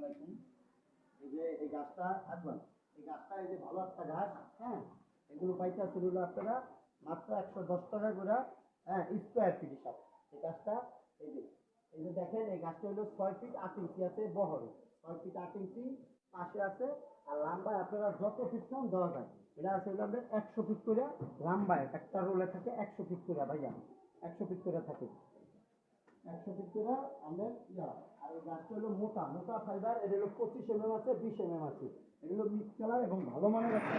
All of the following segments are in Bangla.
আলাইকুম। এই যে এই গাছটা আসবেন, এই গাছটা এই যে ভালো একটা গাছ, হ্যাঁ, এগুলো পাইতেছে হলো আপনারা মাত্র 110 টাকা করে, হ্যাঁ, স্কোয়ার ফিট হিসাব। এই গাছটা এই যে দেখেন, এই গাছটা হলো 6 ফিট 8 ইঞ্চি আছে বহরে, 6 ফিট 8 ইঞ্চি পাশে আছে। আর লম্বায় আপনারা যত ফিট চান দেওয়া যায়। এটা আছে হলো আপনার 100 ফিট করে লম্বায়, একটা রোলে থাকে 100 ফিট করে ভাইয়া, 100 ফিট করে থাকে। 100 ফিট করে আমাদের ইয়া। আর এই গাছটা হলো মোটা মোটা ফাইবার, এটা হলো 25 mm আছে, 20 mm আছে। এগুলো মিক্স কালার এবং ভালো মানের একটা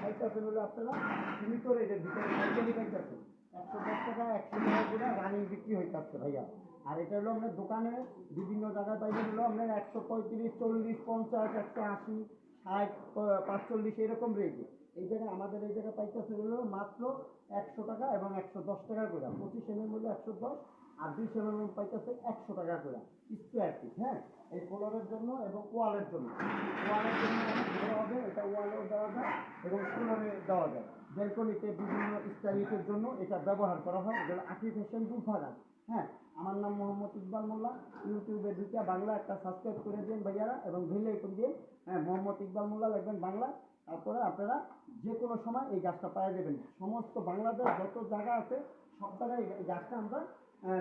পাইতেছেন হলো আপনারা সীমিত রেটের ভিতরে পাইকারি পাইতেছেন 110 টাকা, 100 টাকা করে রানিং বিক্রি হইতেছে ভাইয়া। আর এটা হলো আপনার দোকানে বিভিন্ন জায়গায় পাইবেন হলো আপনার 135, 40, 50, 180, 60, 45 এরকম রেটে। এই জায়গায় আমাদের এই জায়গায় পাইতেছে হলো মাত্র 100 টাকা এবং 110 টাকা করে। 25 mm হলো 110, আর 20 mm পাইতেছে 100 টাকা করে স্কোয়ার ফিট। হ্যাঁ, এই ফ্লোরের জন্য এবং ওয়ালের জন্য দেওয়া হবে, এটা ওয়ালেও দেওয়া যায় এবং ফ্লোরে দেওয়া যায়। ব্যালকনিতে বিভিন্ন স্টাইলিশের জন্য এটা ব্যবহার করা হয়। এগুলো আর্টিফিশিয়াল দুলফাগান। হ্যাঁ, আমার নাম মোহাম্মদ ইকবাল মোল্লা। ইউটিউবে ঢুকে বাংলা একটা সাবস্ক্রাইব করে দিন ভাইয়ারা এবং ভিলে করে দিন। হ্যাঁ, মোহাম্মদ ইকবাল মোল্লা লিখবেন বাংলা। তারপরে আপনারা যে কোনো সময় এই গাছটা পাওয়া যাবেন। সমস্ত বাংলাদেশ যত জায়গা আছে সব জায়গায় এই গাছটা আমরা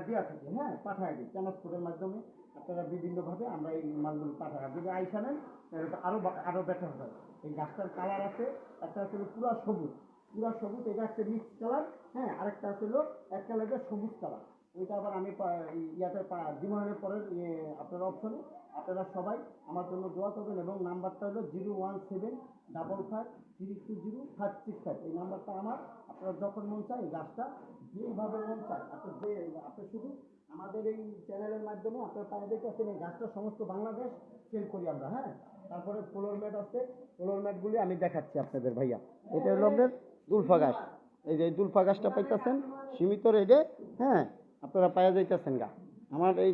দেওয়া থাকি। হ্যাঁ, পাঠায় দিই ট্রান্সপোর্টের মাধ্যমে। আপনারা বিভিন্নভাবে আমরা এই মালগুলো পাঠাই। যদি আইসা নেন আরও বেটার হয়। এই গাছটার কালার আছে, একটা আছে পুরা সবুজ, পুরা সবুজ, এটা হচ্ছে মিক্স কালার। হ্যাঁ, আরেকটা আছে এক কালারের সবুজ কালার। ওইটা আবার আমি ইয়াতে ডিমান্ডের পরের আপনারা অপশনে আপনারা সবাই আমার জন্য দোয়া করবেন এবং নাম্বারটা হলো 01755320565। এই নাম্বারটা আমার। আপনারা যখন মন চায় এই গাছটা যেইভাবে মন চায় আপনি শুধু আমাদের এই চ্যানেলের মাধ্যমে আপনার পায়ে দেখেছেন এই গাছটা সমস্ত বাংলাদেশ সেল করি আমরা। হ্যাঁ, তারপরে ফ্লোর ম্যাট আছে, ফ্লোর ম্যাটগুলি আমি দেখাচ্ছি আপনাদের ভাইয়া। এটা হলো আপনাদের দুলফা গাছ। এই যে দুলফা গাছটা পাইতেছেন সীমিত রেটে। হ্যাঁ, আপনারা পাওয়া যাইতেছেন গা। আমার এই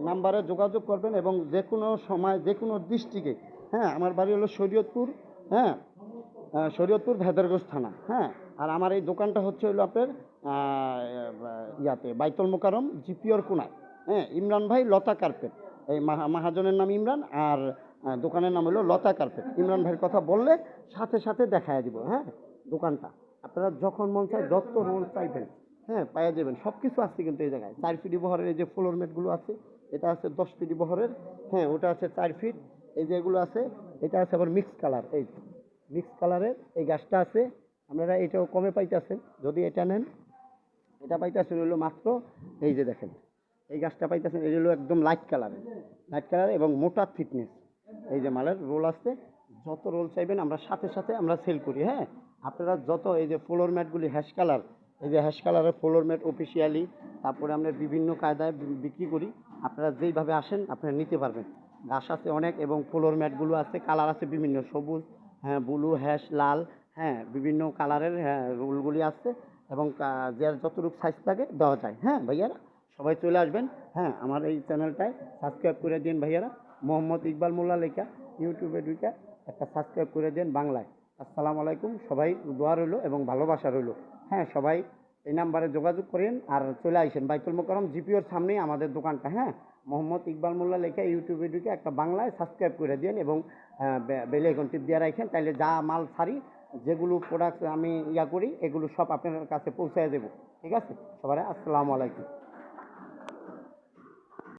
নাম্বারে যোগাযোগ করবেন এবং যে কোনো সময় যে কোনো ডিস্ট্রিক্টে। হ্যাঁ, আমার বাড়ি হলো শরীয়তপুর। হ্যাঁ, শরীয়তপুর ভেদারগঞ্জ থানা। হ্যাঁ, আর আমার এই দোকানটা হচ্ছে হলো আপনার ইয়াতে বাইতুল মোকাররম জিপিওর কোনায়। হ্যাঁ, ইমরান ভাই লতা কার্পেট। এই মাহাজনের নাম ইমরান, আর দোকানের নাম হলো লতা কার্পেট। ইমরান ভাইয়ের কথা বললে সাথে সাথে দেখায় দিব। হ্যাঁ, দোকানটা আপনারা যখন মন চায় যত রোল চাইবেন, হ্যাঁ, পাওয়া যাবেন। সব কিছু আছে কিন্তু এই জায়গায়। 4 ফিট বহরের এই যে ফ্লোর ম্যাটগুলো আছে, এটা আছে 10 ফিট বহরের। হ্যাঁ, ওটা আছে 4 ফিট। এই যেগুলো আছে এটা আছে আবার মিক্স কালার। এই মিক্স কালারের এই গাছটা আছে, আপনারা এটাও কমে পাইতেছেন। যদি এটা নেন, এটা পাইতেছেন হলো মাত্র, এই যে দেখেন এই গাছটা পাইতেছেন, এই হলো একদম লাইট কালার এবং মোটা ফিটনেস। এই যে মালের রোল আসছে, যত রোল চাইবেন আমরা সাথে সাথে আমরা সেল করি। হ্যাঁ, আপনারা যত এই যে ফ্লোর ম্যাটগুলি হ্যাশ কালার, এই যে হ্যাশ কালারের ফ্লোর ম্যাট অফিসিয়ালি, তারপরে আমরা বিভিন্ন কায়দায় বিক্রি করি। আপনারা যেইভাবে আসেন আপনারা নিতে পারবেন। গাছ আছে অনেক এবং ফ্লোর ম্যাটগুলো আছে, কালার আছে বিভিন্ন, সবুজ, হ্যাঁ, ব্লু, হ্যাশ, লাল। হ্যাঁ, বিভিন্ন কালারের, হ্যাঁ, রোলগুলি আসছে এবং যার যতটুকু সাইজ থাকে দেওয়া যায়। হ্যাঁ ভাইয়ারা, সবাই চলে আসবেন। হ্যাঁ, আমার এই চ্যানেলটায় সাবস্ক্রাইব করে দিন ভাইয়ারা। মোহাম্মদ ইকবাল মোল্লা লেখা ইউটিউবে ঢুকে একটা সাবস্ক্রাইব করে দিন বাংলায়। আসসালামু আলাইকুম। সবাই দোয়া রইল এবং ভালোবাসা রইল। হ্যাঁ, সবাই এই নাম্বারে যোগাযোগ করেন আর চলে আসেন বাইতুল মোকাররম জিপিওর সামনেই আমাদের দোকানটা। হ্যাঁ, মোহাম্মদ ইকবাল মোল্লা লেখা ইউটিউবে ঢুকে একটা বাংলায় সাবস্ক্রাইব করে দিন এবং বেল আইকন টিপ দিয়ে রাখেন। তাইলে যা মাল ছাড়ি, যেগুলো প্রোডাক্ট আমি করি, এগুলো সব আপনার কাছে পৌঁছায় দেবো। ঠিক আছে, সবাই আসসালামু আলাইকুম।